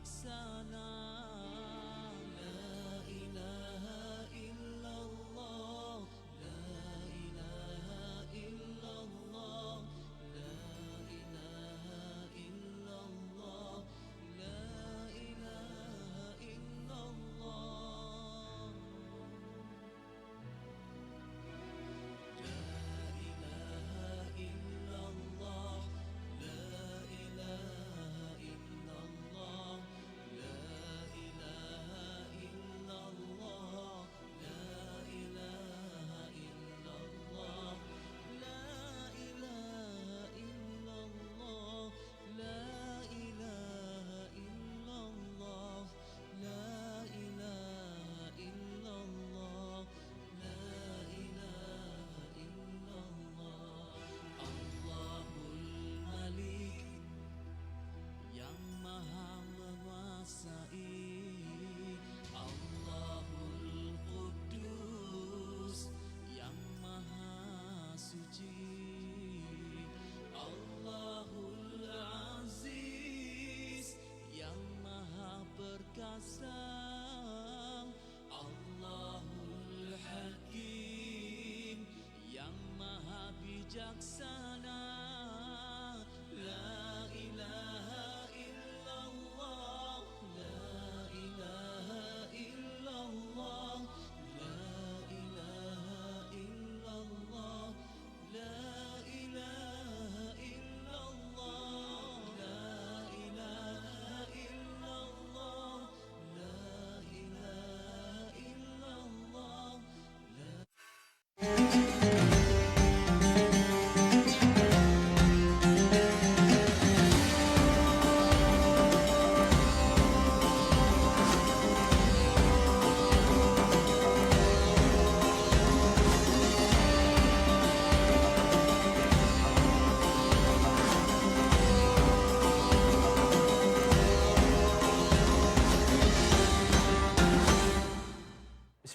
bijaksana. La ilaha illallah, la ilaha illallah, la ilaha illallah, la ilaha illallah. Allahul Qudus yang maha suci, Allahul Aziz yang maha perkasa, Allahul Hakim yang maha bijaksana. La ilaha illallah, la ilaha illallah, la ilaha illallah, la ilaha illallah, la ilaha illallah, la ilaha illallah.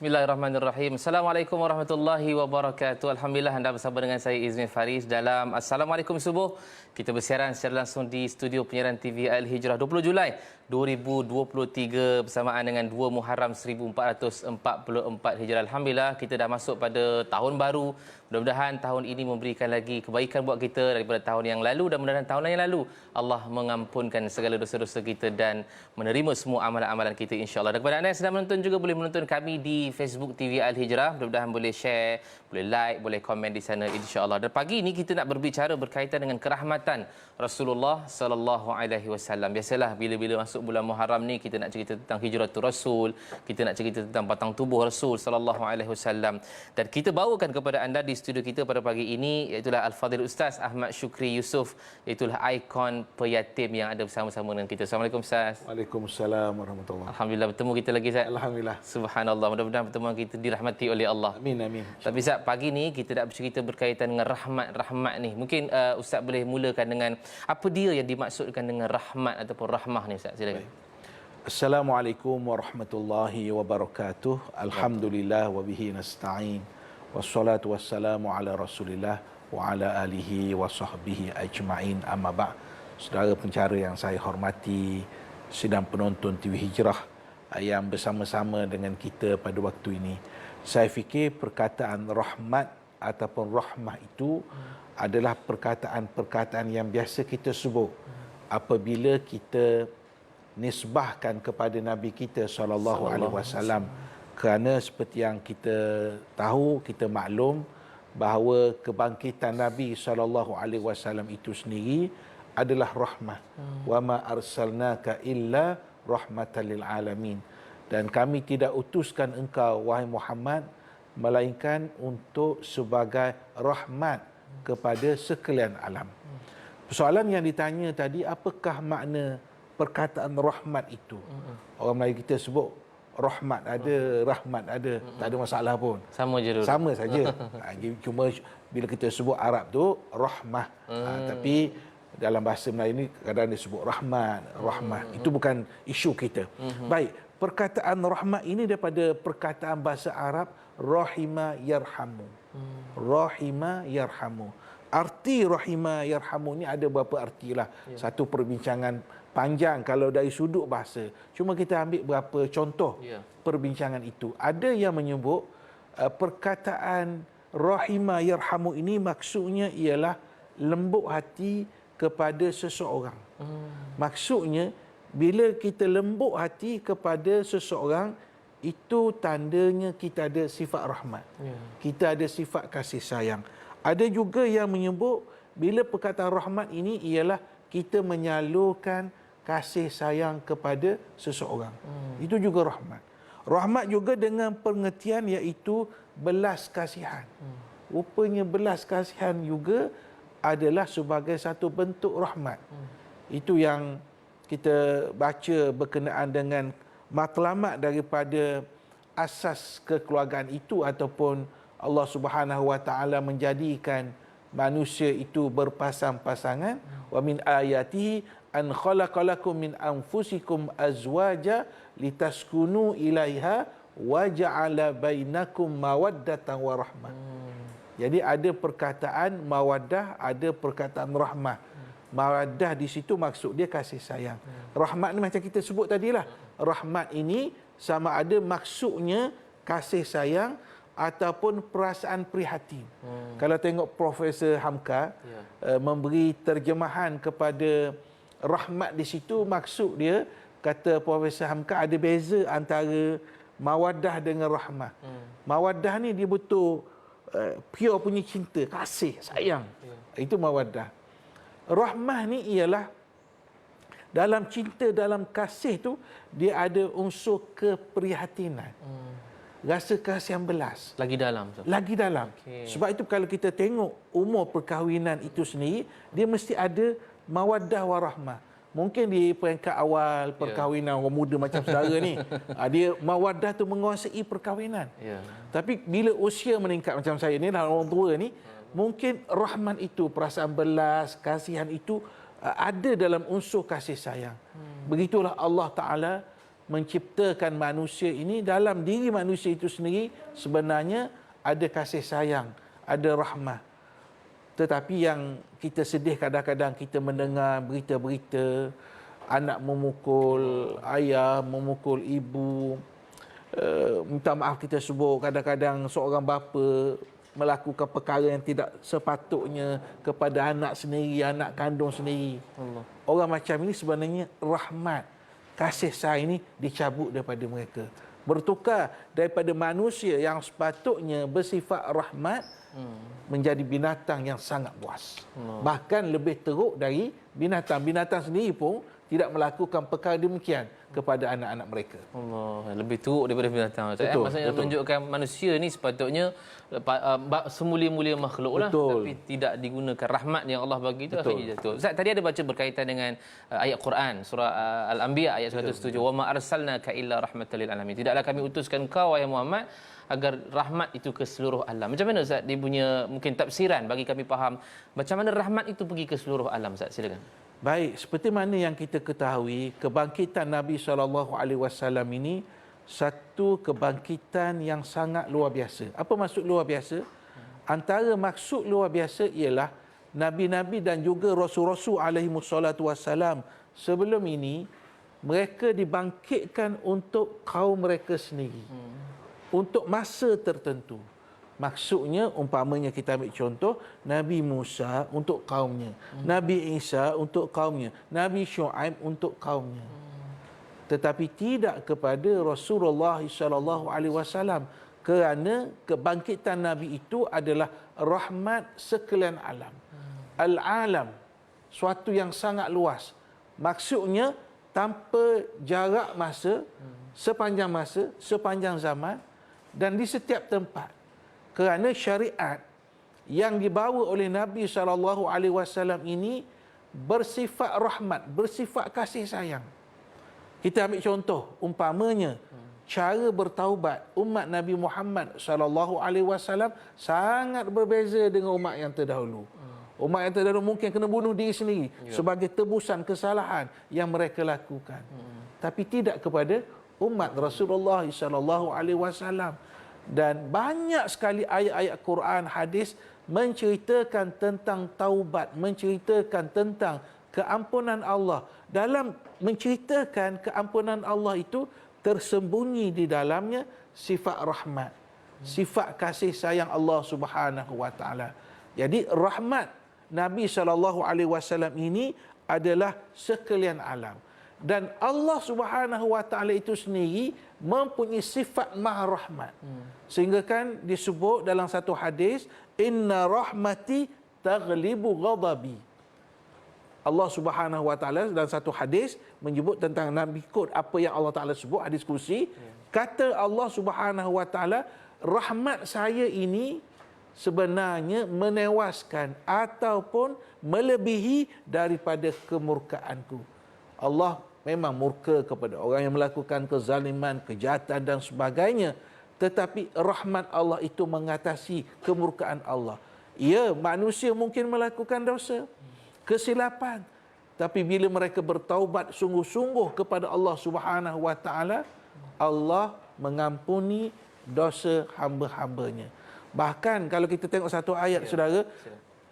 Bismillahirrahmanirrahim. Assalamualaikum warahmatullahi wabarakatuh. Alhamdulillah anda bersama dengan saya Izmin Faris dalam Assalamualaikum Subuh. Kita bersiaran secara langsung di studio penyiaran TV Al-Hijrah 20 Julai 2023 bersamaan dengan 2 Muharram 1444 Hijrah. Alhamdulillah kita dah masuk pada tahun baru. Mudah-mudahan tahun ini memberikan lagi kebaikan buat kita daripada tahun yang lalu dan mudah-mudahan tahun yang lalu Allah mengampunkan segala dosa-dosa kita dan menerima semua amalan-amalan kita insya-Allah. Dan kepada anda yang sedang menonton juga boleh menonton kami di Facebook TV Al-Hijrah. Mudah-mudahan boleh share, boleh like, boleh komen di sana insya-Allah. Dan pagi ini kita nak berbicara berkaitan dengan kerahmatan Rasulullah sallallahu alaihi wasallam. Biasalah bila-bila masuk bulan Muharram ni kita nak cerita tentang hijratul Rasul, kita nak cerita tentang batang tubuh Rasul sallallahu alaihi wasallam. Dan kita bawakan kepada anda di studio kita pada pagi ini iaitu Al-Fadhil Ustaz Ahmad Syukri Yusof, iaitu ikon peyatim yang ada bersama-sama dengan kita. Assalamualaikum Ustaz. Waalaikumsalam warahmatullahi. Alhamdulillah bertemu kita lagi Ustaz. Alhamdulillah. Subhanallah, mudah-mudahan pertemuan kita dirahmati oleh Allah. Amin amin. Tapi Ustaz, pagi ni kita nak bercerita berkaitan dengan rahmat ni. Mungkin Ustaz boleh mulakan dengan apa dia yang dimaksudkan dengan rahmat ataupun rahmah ni Ustaz. Silakan. Assalamualaikum warahmatullahi wabarakatuh. Alhamdulillah wa bihi nasta'in. Wassalatu wassalamu ala Rasulillah wa ala alihi wa sahbihi ajma'in. Amma ba'. Saudara pencara yang saya hormati, sidang penonton TV Hijrah yang bersama-sama dengan kita pada waktu ini. Saya fikir perkataan rahmat ataupun rahmah itu adalah perkataan-perkataan yang biasa kita sebut apabila kita nisbahkan kepada Nabi kita sallallahu alaihi wasallam. Kerana seperti yang kita tahu, kita maklum bahawa kebangkitan Nabi sallallahu alaihi wasallam itu sendiri adalah rahmah. Wa ma arsalnaka illa rahmatan lil alamin. Dan kami tidak utuskan engkau wahai Muhammad melainkan untuk sebagai rahmat kepada sekalian alam. Persoalan yang ditanya tadi, apakah makna perkataan rahmat itu? Orang Melayu kita sebut rahmat ada, rahmat ada, tak ada masalah pun. Sama je dulu. Sama saja. Cuma bila kita sebut Arab tu rahmah. Tapi dalam bahasa Melayu ni kadang disebut rahmat, rahmah. Itu bukan isu kita. Baik, perkataan rahmat ini daripada perkataan bahasa Arab rahima yarhamu. Rahima yarhamu. Arti rahima yarhamu ni ada beberapa artilah. Satu perbincangan panjang kalau dari sudut bahasa. Cuma kita ambil beberapa contoh perbincangan itu. Ada yang menyebut perkataan rahima yarhamu ini maksudnya ialah lembut hati kepada seseorang. Maksudnya bila kita lembut hati kepada seseorang, itu tandanya kita ada sifat rahmat. Kita ada sifat kasih sayang. Ada juga yang menyebut bila perkataan rahmat ini ialah kita menyalurkan kasih sayang kepada seseorang. Itu juga rahmat. Rahmat juga dengan pengertian iaitu belas kasihan. Rupanya belas kasihan juga adalah sebagai satu bentuk rahmat. Itu yang kita baca berkenaan dengan matlamat daripada asas kekeluargaan itu, ataupun Allah Subhanahu wa taala menjadikan manusia itu berpasang-pasangan. Wa min ayatihi an khalaqalakum min anfusikum azwaja litaskunu ilaiha wa ja'ala bainakum mawaddatan wa rahmah. Jadi ada perkataan mawaddah, ada perkataan rahmah. Mawaddah di situ maksud dia kasih sayang. Rahmat ni macam kita sebut tadilah. Rahmat ini sama ada maksudnya kasih sayang ataupun perasaan prihatin. Kalau tengok Profesor Hamka memberi terjemahan kepada rahmat di situ, maksud dia, kata Profesor Hamka, ada beza antara mawaddah dengan rahmah. Mawaddah ni dia betul pure punya cinta, kasih, sayang. Itu mawaddah. Rahmah ni ialah dalam cinta, dalam kasih tu dia ada unsur keprihatinan. Rasa kasihan belas. Lagi dalam. Lagi dalam. Sebab itu kalau kita tengok umur perkahwinan itu sendiri, dia mesti ada mawaddah warahmah. Mungkin di peringkat awal perkahwinan orang muda macam saudara ni, dia mawaddah tu menguasai perkahwinan. Tapi bila usia meningkat macam saya ni, dah orang tua ni, mungkin rahman itu, perasaan belas, kasihan itu ada dalam unsur kasih sayang. Begitulah Allah Ta'ala menciptakan manusia ini. Dalam diri manusia itu sendiri sebenarnya ada kasih sayang, ada rahmah. Tetapi yang kita sedih kadang-kadang kita mendengar berita-berita anak memukul ayah, memukul ibu. Minta maaf kita sebut, kadang-kadang seorang bapa melakukan perkara yang tidak sepatutnya kepada anak sendiri, anak kandung sendiri. Orang macam ini sebenarnya rahmat, kasih sayang ini dicabut daripada mereka. Bertukar daripada manusia yang sepatutnya bersifat rahmat menjadi binatang yang sangat buas. Bahkan lebih teruk dari binatang. Binatang sendiri pun tidak melakukan perkara demikian kepada anak-anak mereka. Allah, lebih teruk daripada binatang. Betul, maksudnya menunjukkan manusia ni sepatutnya semulia-mulia makhluk lah, tapi tidak digunakan rahmat yang Allah bagi itu akhirnya jatuh. Ustaz, tadi ada baca berkaitan dengan ayat Quran surah Al-Anbiya ayat 107, wa ma arsalnaka illa rahmatan lil alamin. Tidaklah kami utuskan kau wahai Muhammad agar rahmat itu ke seluruh alam. Macam mana Ustaz dia punya mungkin tafsiran bagi kami faham macam mana rahmat itu pergi ke seluruh alam, Ustaz? Silakan. Baik, seperti mana yang kita ketahui, kebangkitan Nabi SAW ini satu kebangkitan yang sangat luar biasa. Apa maksud luar biasa? Antara maksud luar biasa ialah Nabi-Nabi dan juga Rasul-Rasul SAW sebelum ini, mereka dibangkitkan untuk kaum mereka sendiri. Untuk masa tertentu. Maksudnya, umpamanya kita ambil contoh, Nabi Musa untuk kaumnya, Nabi Isa untuk kaumnya, Nabi Syuaib untuk kaumnya. Tetapi tidak kepada Rasulullah SAW, kerana kebangkitan Nabi itu adalah rahmat sekalian alam. Al-alam, suatu yang sangat luas. Maksudnya, tanpa jarak masa, sepanjang zaman, dan di setiap tempat. Kerana syariat yang dibawa oleh Nabi SAW ini bersifat rahmat, bersifat kasih sayang. Kita ambil contoh, umpamanya cara bertaubat umat Nabi Muhammad SAW sangat berbeza dengan umat yang terdahulu. Umat yang terdahulu mungkin kena bunuh diri sendiri sebagai tebusan kesalahan yang mereka lakukan. Tapi tidak kepada umat Rasulullah SAW. Dan banyak sekali ayat-ayat Quran, hadis menceritakan tentang taubat, menceritakan tentang keampunan Allah. Dalam menceritakan keampunan Allah itu tersembunyi di dalamnya sifat rahmat, sifat kasih sayang Allah Subhanahu wa taala. Jadi rahmat Nabi SAW ini adalah sekalian alam. Dan Allah Subhanahu wa taala itu sendiri mempunyai sifat maha rahmat. Sehingga kan disebut dalam satu hadis, inna rahmati taghlibu ghadabi. Allah Subhanahu wa taala dalam satu hadis menyebut tentang Nabi kod apa yang Allah Taala sebut, hadis kursi. Kata Allah Subhanahu wa taala, rahmat saya ini sebenarnya menewaskan ataupun melebihi daripada kemurkaanku. Allah memang murka kepada orang yang melakukan kezaliman, kejahatan dan sebagainya. Tetapi rahmat Allah itu mengatasi kemurkaan Allah. Ya, manusia mungkin melakukan dosa, kesilapan. Tapi bila mereka bertaubat sungguh-sungguh kepada Allah Subhanahu wa taala, Allah mengampuni dosa hamba-hambanya. Bahkan kalau kita tengok satu ayat, saudara,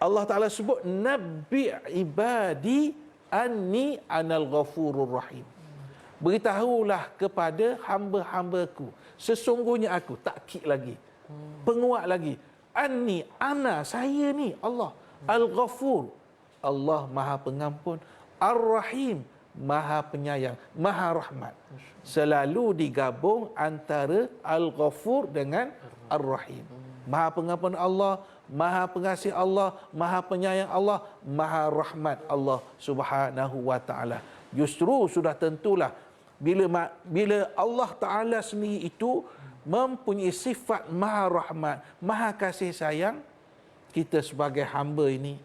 Allah Taala sebut nabbi ibadi anni anal ghafurur rahim. Beritahulah kepada hamba-hambaku, sesungguhnya aku, takkid lagi, penguat lagi, anni, ana, saya ni Allah, al-ghafur, Allah Maha Pengampun, ar-rahim, Maha Penyayang, Maha Rahmat. Selalu digabung antara al-ghafur dengan ar-rahim. Maha Pengampun Allah, Maha Pengasih Allah, Maha Penyayang Allah, Maha Rahmat Allah Subhanahu wa taala. Justru sudah tentulah bila Allah Taala sendiri itu mempunyai sifat Maha Rahmat, Maha Kasih Sayang, kita sebagai hamba ini,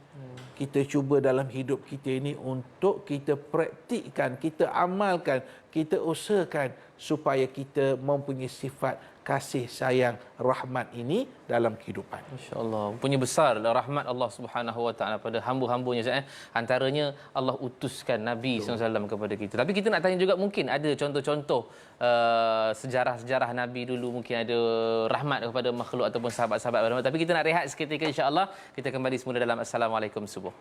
kita cuba dalam hidup kita ini untuk kita praktikkan, kita amalkan, kita usahakan supaya kita mempunyai sifat kasih sayang rahmat ini dalam kehidupan. Masya-Allah, punya besar rahmat Allah Subhanahu wa taala pada hamba-hambanya Ustaz. Antaranya Allah utuskan Nabi SAW kepada kita. Tapi kita nak tanya juga, mungkin ada contoh-contoh sejarah-sejarah Nabi dulu, mungkin ada rahmat kepada makhluk ataupun sahabat-sahabat rahmat. Tapi kita nak rehat seketika, insya-Allah. Kita kembali semula dalam Assalamualaikum subuh.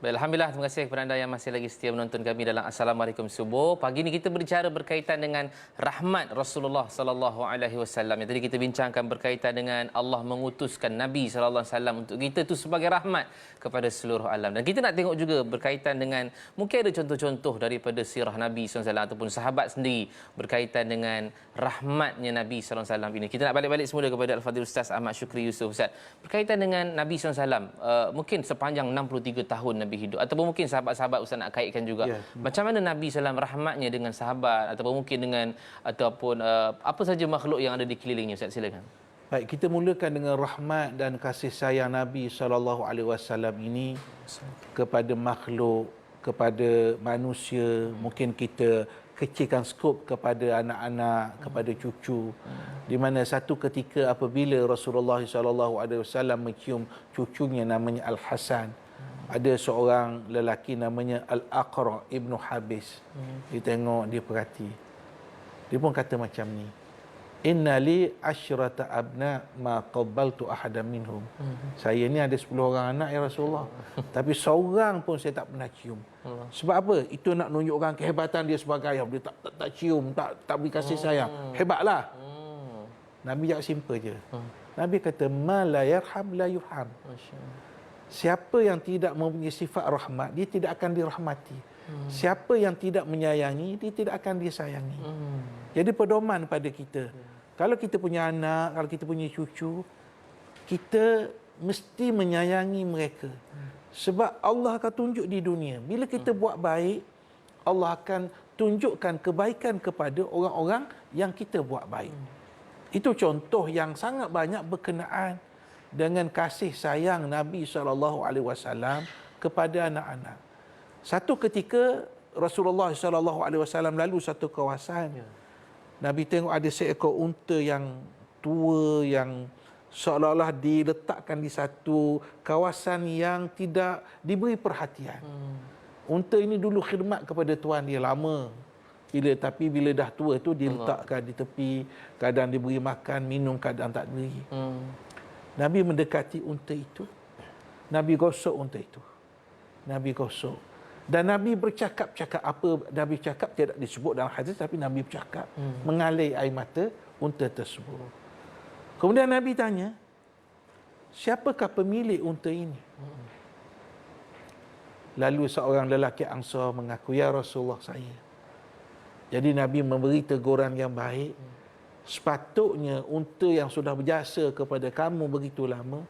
Baik, Alhamdulillah, terima kasih kepada anda yang masih lagi setia menonton kami dalam Assalamualaikum Subuh. Pagi ini kita berbicara berkaitan dengan rahmat Rasulullah sallallahu alaihi wasallam. Yang tadi kita bincangkan berkaitan dengan Allah mengutuskan Nabi sallallahu alaihi wasallam untuk kita itu sebagai rahmat kepada seluruh alam. Dan kita nak tengok juga berkaitan dengan, mungkin ada contoh-contoh daripada sirah Nabi sallallahu alaihi wasallam ataupun sahabat sendiri berkaitan dengan rahmatnya Nabi sallallahu alaihi wasallam ini. Kita nak balik-balik semula kepada Al-Fadhil Ustaz Ahmad Syukri Yusof. Ustaz, berkaitan dengan Nabi sallallahu alaihi wasallam, mungkin sepanjang 63 tahun Nabi hidup, ataupun mungkin sahabat-sahabat Ustaz nak kaitkan juga. Macam mana Nabi SAW rahmatnya dengan sahabat ataupun mungkin dengan apa saja makhluk yang ada di kelilingnya. Ustaz, silakan. Baik, kita mulakan dengan rahmat dan kasih sayang Nabi SAW ini kepada makhluk, kepada manusia. Mungkin kita kecilkan skop kepada anak-anak, kepada cucu. Di mana satu ketika apabila Rasulullah SAW mencium cucunya namanya Al-Hasan, ada seorang lelaki namanya Al-Aqra Ibnu Habis. Dia tengok, dia perhati. Dia pun kata macam ni. Inna li asyrata abna ma qabbaltu ahadan minhum. Saya ni ada 10 orang anak ya Rasulullah. Tapi seorang pun saya tak pernah cium. Sebab apa? Itu nak tunjukkan kehebatan dia sebagai ayah. Dia tak cium, tak beri kasih sayang. Hebatlah. Nabi jawab simple je. Nabi kata ma la yarham la yurham. Siapa yang tidak mempunyai sifat rahmat, dia tidak akan dirahmati. Siapa yang tidak menyayangi, dia tidak akan disayangi. Jadi pedoman pada kita. Kalau kita punya anak, kalau kita punya cucu, kita mesti menyayangi mereka. Sebab Allah akan tunjuk di dunia. Bila kita buat baik, Allah akan tunjukkan kebaikan kepada orang-orang yang kita buat baik. Itu contoh yang sangat banyak berkenaan dengan kasih sayang Nabi SAW kepada anak-anak. Satu ketika Rasulullah SAW lalu satu kawasan. Nabi tengok ada seekor unta yang tua yang seolah-olah diletakkan di satu kawasan yang tidak diberi perhatian. Unta ini dulu khidmat kepada tuan dia lama. Tapi bila dah tua tu diletakkan di tepi, kadang diberi makan, minum, kadang tak diberi. Nabi mendekati unta itu. Nabi gosok unta itu. Nabi gosok. Dan Nabi bercakap-cakap. Apa Nabi cakap tidak disebut dalam hadis, tapi Nabi bercakap. Mengalir air mata unta tersebut. Kemudian Nabi tanya, siapakah pemilik unta ini? Lalu seorang lelaki Ansar mengaku, ya Rasulullah, saya. Jadi Nabi memberi teguran yang baik. Sepatutnya unta yang sudah berjasa kepada kamu begitu lama,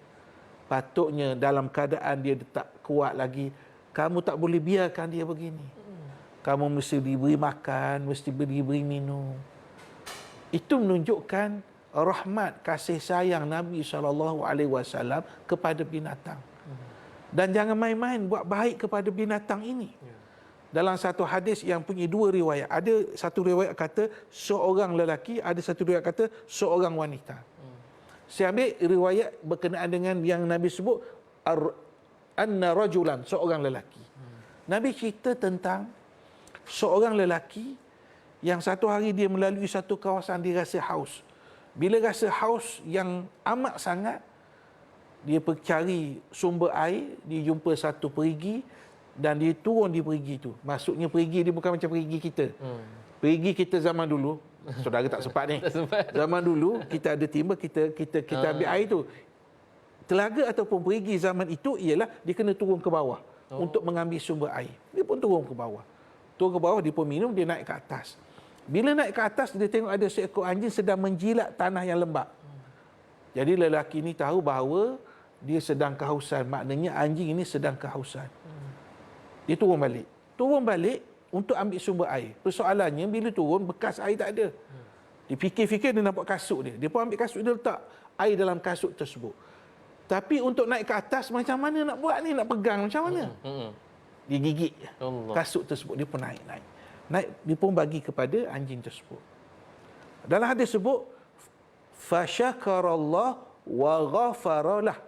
patutnya dalam keadaan dia tak kuat lagi, kamu tak boleh biarkan dia begini. Kamu mesti diberi makan, mesti diberi minum. Itu menunjukkan rahmat, kasih sayang Nabi SAW kepada binatang. Dan jangan main-main buat baik kepada binatang ini. Dalam satu hadis yang punya dua riwayat. Ada satu riwayat kata seorang lelaki, ada satu riwayat kata seorang wanita. Saya ambil riwayat berkenaan dengan yang Nabi sebut anna rajulan, seorang lelaki. Nabi cerita tentang seorang lelaki yang satu hari dia melalui satu kawasan, dia rasa haus. Bila rasa haus yang amat sangat, dia pergi cari sumber air, dia jumpa satu perigi dan dia turun di perigi itu. Maksudnya perigi dia bukan macam perigi kita. Perigi kita zaman dulu, saudara tak sempat ni. Zaman dulu kita ada timba, kita ambil air tu. Telaga ataupun perigi zaman itu ialah dia kena turun ke bawah untuk mengambil sumber air. Dia pun turun ke bawah. Turun ke bawah, dia pun minum, dia naik ke atas. Bila naik ke atas, dia tengok ada seekor anjing sedang menjilat tanah yang lembap. Jadi lelaki ini tahu bahawa dia sedang kehausan. Maknanya anjing ini sedang kehausan. Dia turun balik. Turun balik untuk ambil sumber air. Persoalannya bila turun, bekas air tak ada. Dia fikir-fikir, dia nampak kasut dia. Dia pun ambil kasut, dia letak air dalam kasut tersebut. Tapi untuk naik ke atas, macam mana nak buat ni? Nak pegang macam mana? Dia gigit kasut tersebut. Dia pun naik. Dia pun bagi kepada anjing tersebut. Dalam hadis sebut, fasyakarallah wa ghafaralah.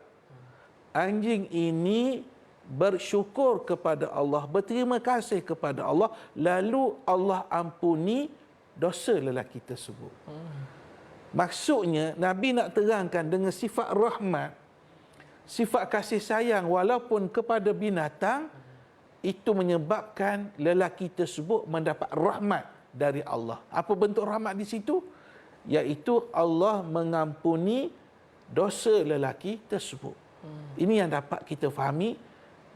Anjing ini bersyukur kepada Allah, berterima kasih kepada Allah, lalu Allah ampuni dosa lelaki tersebut. Maksudnya Nabi nak terangkan dengan sifat rahmat, sifat kasih sayang walaupun kepada binatang, itu menyebabkan lelaki tersebut mendapat rahmat dari Allah. Apa bentuk rahmat di situ? Iaitu Allah mengampuni dosa lelaki tersebut. Ini yang dapat kita fahami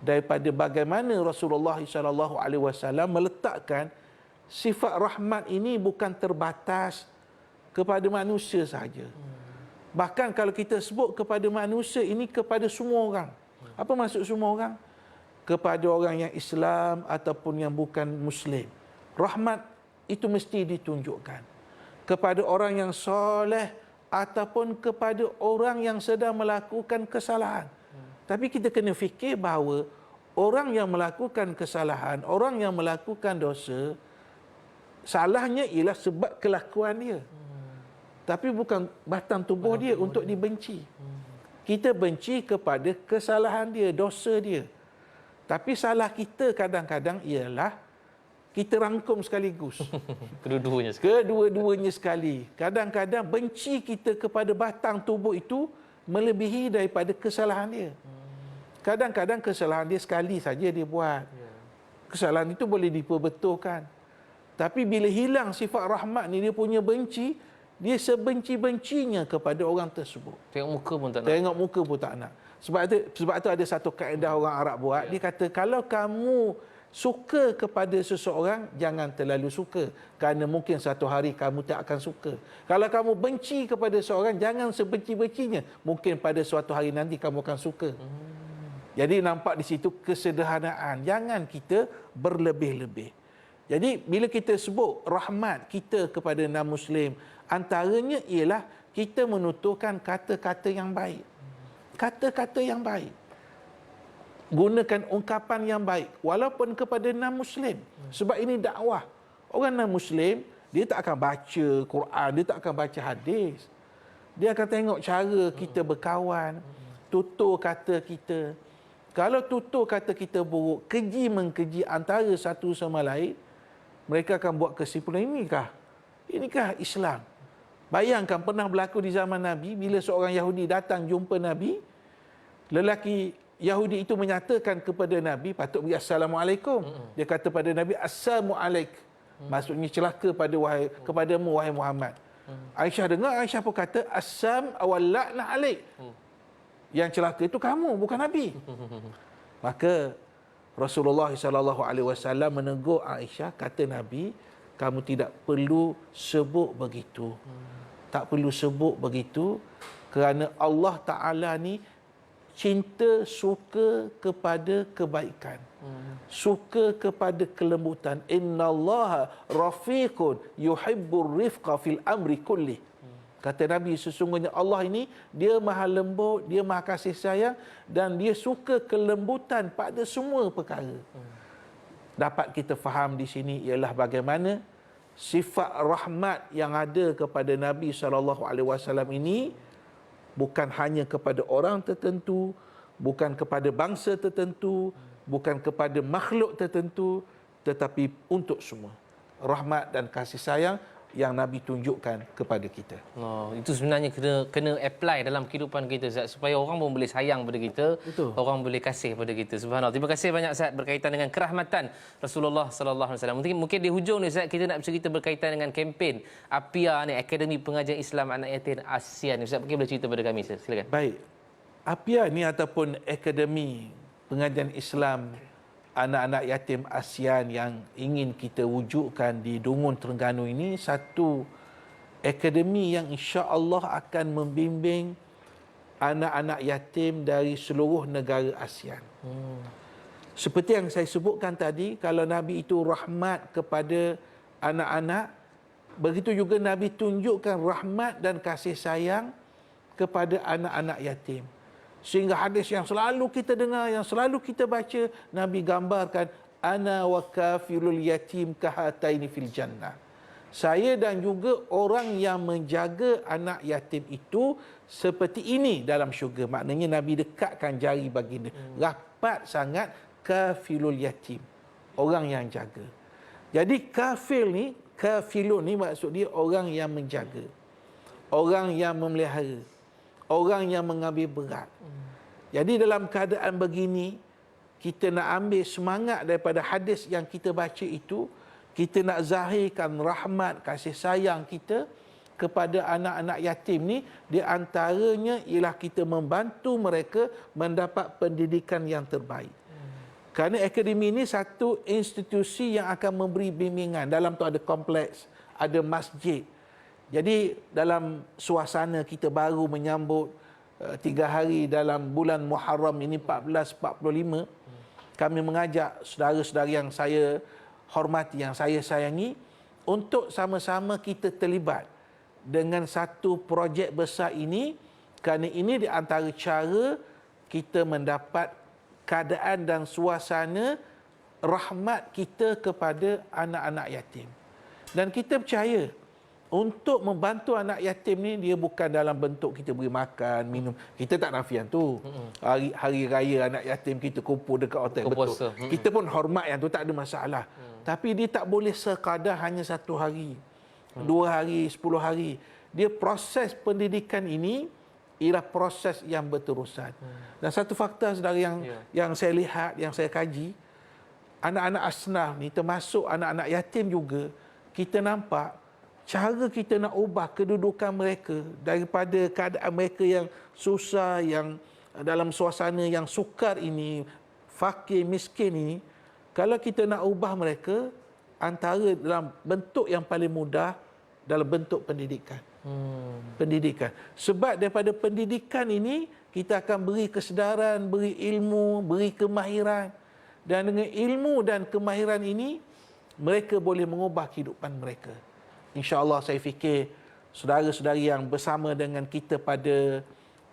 daripada bagaimana Rasulullah SAW meletakkan sifat rahmat ini bukan terbatas kepada manusia sahaja. Bahkan kalau kita sebut kepada manusia ini kepada semua orang. Apa maksud semua orang? Kepada orang yang Islam ataupun yang bukan Muslim. Rahmat itu mesti ditunjukkan. Kepada orang yang soleh ataupun kepada orang yang sedang melakukan kesalahan. Tapi kita kena fikir bahawa orang yang melakukan kesalahan, orang yang melakukan dosa, salahnya ialah sebab kelakuan dia. Tapi bukan batang tubuh dia untuk dibenci. Kita benci kepada kesalahan dia, dosa dia. Tapi salah kita kadang-kadang ialah kita rangkum sekaligus. Kedua-duanya sekali. Kadang-kadang benci kita kepada batang tubuh itu melebihi daripada kesalahan dia. Kadang-kadang kesalahan dia sekali saja dia buat. Kesalahan itu boleh diperbetulkan. Tapi bila hilang sifat rahmat ni, dia punya benci, dia sebenci-bencinya kepada orang tersebut. Tengok muka pun tak nak. Tengok muka pun tak nak. Sebab tu ada satu kaedah orang Arab buat. Dia kata, kalau kamu suka kepada seseorang, jangan terlalu suka. Kerana mungkin satu hari kamu tak akan suka. Kalau kamu benci kepada seseorang, jangan sebenci-bencinya. Mungkin pada suatu hari nanti kamu akan suka. Jadi nampak di situ kesederhanaan. Jangan kita berlebih-lebih. Jadi bila kita sebut rahmat kita kepada non-Muslim, antaranya ialah kita menuturkan kata-kata yang baik. Kata-kata yang baik. Gunakan ungkapan yang baik walaupun kepada non-Muslim. Sebab ini dakwah. Orang non-Muslim, dia tak akan baca Quran, dia tak akan baca hadis. Dia akan tengok cara kita berkawan, tutur kata kita. Kalau tutur kata kita buruk, keji-mengkeji antara satu sama lain, mereka akan buat kesimpulan, inikah Islam? Bayangkan pernah berlaku di zaman Nabi, bila seorang Yahudi datang jumpa Nabi, lelaki Yahudi itu menyatakan kepada Nabi, patut beri Assalamualaikum. Dia kata pada Nabi, Assalamualaikum. Maksudnya celaka kepadamu, wahai Muhammad. Aisyah dengar, Aisyah pun kata, Assam awal la'nah alaik. Yang celaka itu kamu, bukan Nabi. Maka Rasulullah SAW menegur Aisyah, kata Nabi, kamu tidak perlu sebut begitu. Tak perlu sebut begitu, kerana Allah Ta'ala ni cinta, suka kepada kebaikan. Suka kepada kelembutan. Innallaha rafiqun yuhibbur rifqa fil amri kulli. Kata Nabi, sesungguhnya Allah ini, dia maha lembut, dia maha kasih sayang, dan dia suka kelembutan pada semua perkara. Dapat kita faham di sini ialah bagaimana sifat rahmat yang ada kepada Nabi SAW ini bukan hanya kepada orang tertentu, bukan kepada bangsa tertentu, bukan kepada makhluk tertentu, tetapi untuk semua. Rahmat dan kasih sayang yang Nabi tunjukkan kepada kita. Oh, itu sebenarnya kena apply dalam kehidupan kita, Ustaz, supaya orang pun boleh sayang pada kita. Betul. Orang boleh kasih pada kita. Subhanallah. Terima kasih banyak, Ustaz, berkaitan dengan kerahmatan Rasulullah sallallahu alaihi wasallam. Mungkin di hujung ni, Ustaz, kita nak bercerita berkaitan dengan kempen APIA ni, Akademi Pengajian Islam Anak Yatim ASEAN. Ustaz, mungkin boleh cerita pada kami, Ustaz. Silakan. Baik. APIA ni ataupun Akademi Pengajian Islam Anak-anak Yatim ASEAN yang ingin kita wujudkan di Dungun Terengganu ini satu akademi yang insya-Allah akan membimbing anak-anak yatim dari seluruh negara ASEAN. Seperti yang saya sebutkan tadi, kalau Nabi itu rahmat kepada anak-anak, begitu juga Nabi tunjukkan rahmat dan kasih sayang kepada anak-anak yatim. Sehingga hadis yang selalu kita dengar, yang selalu kita baca, Nabi gambarkan, ana wa kafilul yatim kahataini fil jannah. Saya dan juga orang yang menjaga anak yatim itu seperti ini dalam syurga. Maknanya Nabi dekatkan jari baginda. Rapat sangat kafilul yatim. Orang yang jaga. Jadi kafilun ni maksud dia orang yang menjaga. Orang yang memelihara. Orang yang mengambil berat. Jadi dalam keadaan begini, kita nak ambil semangat daripada hadis yang kita baca itu, kita nak zahirkan rahmat, kasih sayang kita kepada anak-anak yatim ni, di antaranya ialah kita membantu mereka mendapat pendidikan yang terbaik. Kerana akademi ini satu institusi yang akan memberi bimbingan. Dalam tu ada kompleks, ada masjid. Jadi dalam suasana kita baru menyambut 3 hari dalam bulan Muharram ini 1445, kami mengajak saudara-saudara yang saya hormati, yang saya sayangi, untuk sama-sama kita terlibat dengan satu projek besar ini, kerana ini di antara cara kita mendapat keadaan dan suasana rahmat kita kepada anak-anak yatim. Dan kita percaya untuk membantu anak yatim ni, dia bukan dalam bentuk kita beri makan, minum. Kita tak nafian tu. Hari raya anak yatim kita kumpul dekat hotel, betul. Kita pun hormat yang tu, tak ada masalah. Tapi dia tak boleh sekadar hanya 1 hari, 2 hari, 10 hari. Dia proses pendidikan ini ialah proses yang berterusan. Dan satu fakta saudara yang saya lihat, yang saya kaji, anak-anak asnaf ni termasuk anak-anak yatim juga, kita nampak cara kita nak ubah kedudukan mereka daripada keadaan mereka yang susah, yang dalam suasana yang sukar ini, fakir, miskin ini, kalau kita nak ubah mereka, antara dalam bentuk yang paling mudah dalam bentuk pendidikan. Pendidikan. Sebab daripada pendidikan ini, kita akan beri kesedaran, beri ilmu, beri kemahiran. Dan dengan ilmu dan kemahiran ini, mereka boleh mengubah kehidupan mereka. InsyaAllah saya fikir saudara-saudari yang bersama dengan kita pada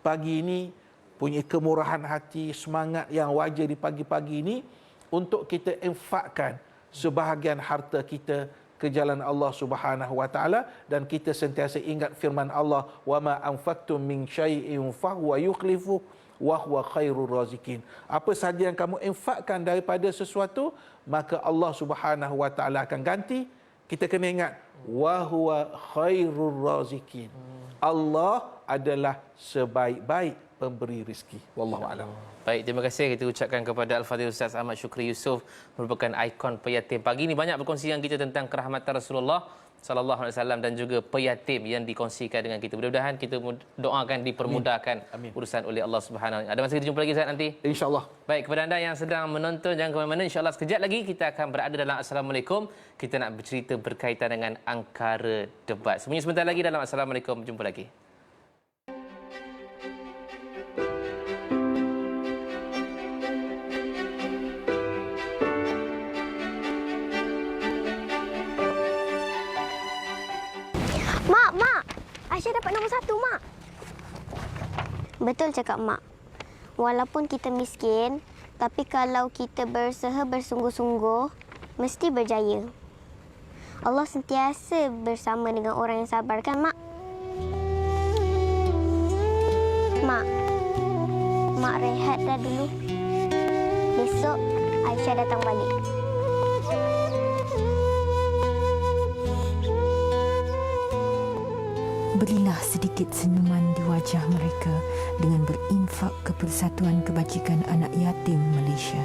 pagi ini punya kemurahan hati, semangat yang wajar di pagi-pagi ini untuk kita infakkan sebahagian harta kita ke jalan Allah Subhanahu wa taala, dan kita sentiasa ingat firman Allah, wa ma anfaqtum min syai'in fa huwa yukhlifu wa huwa khairur razikin. Apa sahaja yang kamu infakkan daripada sesuatu, maka Allah Subhanahu wa taala akan ganti. Kita kena ingat, wa huwa khairur razikin. Allah adalah sebaik-baik pemberi rezeki. Wallahu a'lam. Baik, terima kasih kita ucapkan kepada Al-Fadhil Ustaz Ahmad Syukri Yusof, merupakan ikon peyatim. Pagi ini banyak berkongsi dengan kita tentang kerahmatan Rasulullah sallallahu alaihi wasallam dan juga peyatim yang dikongsikan dengan kita. Mudah-mudahan kita doakan dipermudahkan urusan oleh Allah Subhanahu wa taala. Ada masa kita jumpa lagi Ustaz nanti? Insya-Allah. Baik, kepada anda yang sedang menonton jangan ke mana-mana, insya-Allah sekejap lagi kita akan berada dalam Assalamualaikum. Kita nak bercerita berkaitan dengan angkara debat. Semuanya sebentar lagi dalam Assalamualaikum. Jumpa lagi. Mak, Aisyah dapat nombor 1, Mak. Betul cakap Mak. Walaupun kita miskin, tapi kalau kita berusaha bersungguh-sungguh, mesti berjaya. Allah sentiasa bersama dengan orang yang sabar, kan, Mak? Mak rehat dah dulu. Besok Aisyah datang balik. Berilah sedikit senyuman di wajah mereka dengan berinfak ke Persatuan Kebajikan Anak Yatim Malaysia.